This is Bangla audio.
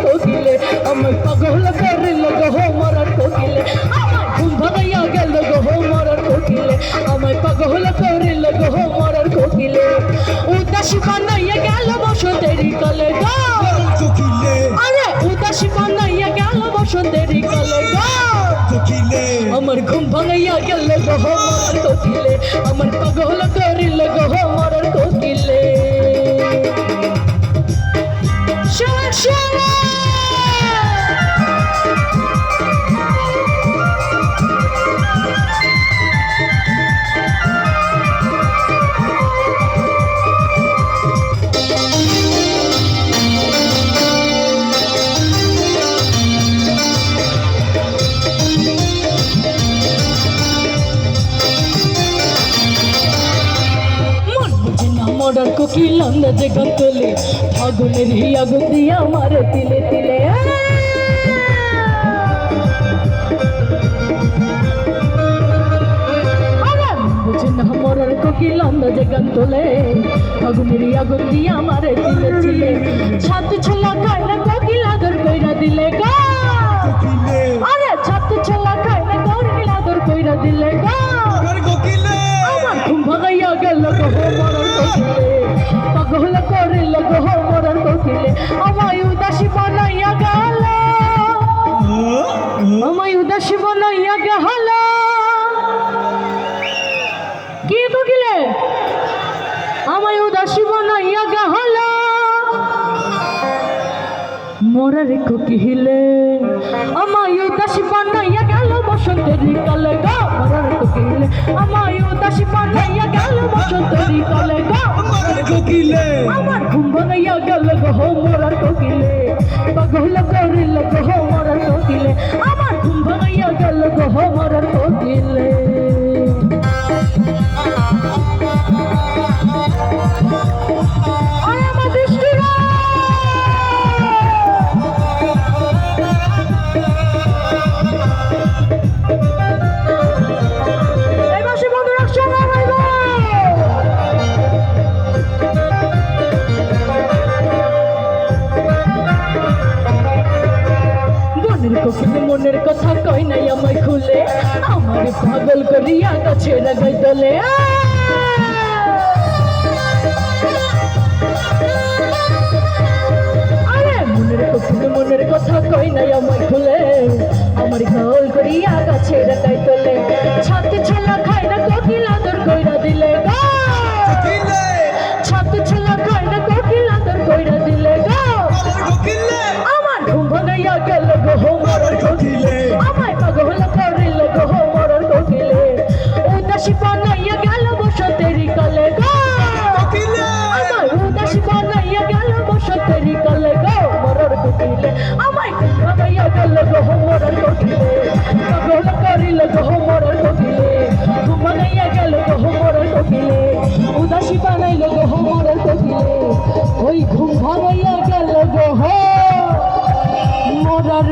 কোকিলে আমার পাগল করে লগো মরার কোকিলে আমার ঘুম ভাঙাইয়া গেল গো মরার কোকিলে আমার পাগল করে লগো মরার কোকিলে উদাসী বানাইয়া গেল বসন্তেরি কালে গো কোকিলে আরে উদাসী বানাইয়া গেল বসন্তেরি কালে গো কোকিলে আমার ঘুম ভাঙাইয়া গেল গো মরার কোকিলে আমার পাগল করে লগো মরার কোকিলে মরার কোকিল আন্দাজে গান তোলে ফাগুনের আগুন দিয়া মারে তিলে তিলে বুঝে না মরার কোকিল আন্দাজে গান তোলে ফাগুনের আগুন দিয়া মারে তিলে তিলে ছাত ছোলা খায় না কোকিল আদর কইরা দিলে গা আরে ছাত ছোলা খায় না কোকিল আদর কইরা দিলে গা আমার ঘুম ভাগাইয়া গেল গো মরার কোকিলে পাগল করে লগো মরার কোকিলে আমায় উদাসী বানাইয়া গেল আমায় উদাসী বানাইয়া গেল কি কোকিলে আমায় উদাসী বানাইয়া গেল মরার কোকিলে আমায় উদাসী বানাইয়া গেল বসন্তেরি কালে গো মরার কোকিলে আমায় উদাসী বানাইয়া গেল বসন্তেরি কালে গো কোকিলে আমার ঘুম ভাঙাইয়া গেল গো মরার কোকিলে পাগল করিল গো মরার কোকিলে আমার ঘুম ভাঙাইয়া গেল গো মরার কোকিলে মনের কথা কই নাই আমায় খুলে আমার পাগল করিয়া গাছে লাগাই দলে আরে মনের কথা কই নাই আমায় খুলে আমার পাগল করিয়া গাছে লাগাই দলে ছাত ছোলা খায় না কোকিল আদর কইরা দিলে গো ছাত ছোলা খায় না কোকিল আদর কইরা দিলে গো আমার ঘুম ভাঙাইয়া গেল গো মরার কোকিলে আমায় পাগল করিল গো মরার কোকিলে উদাসী বানাইয়া গেল বসন্তেরি কালে গো আমায় উদাসী বানাইয়া গেল বসন্তেরি কালে গো মরার কোকিলে আমায় ঘুম ভাঙাইয়া গেল গো মরার কোকিলে পাগল করিল গো মরার কোকিলে ঘুম ভাঙাইয়া গেল গো মরার কোকিলে উদাসী বানাইল গো মরার কোকিলে ওই ঘুম ভাঙাইয়া গেল গো মরার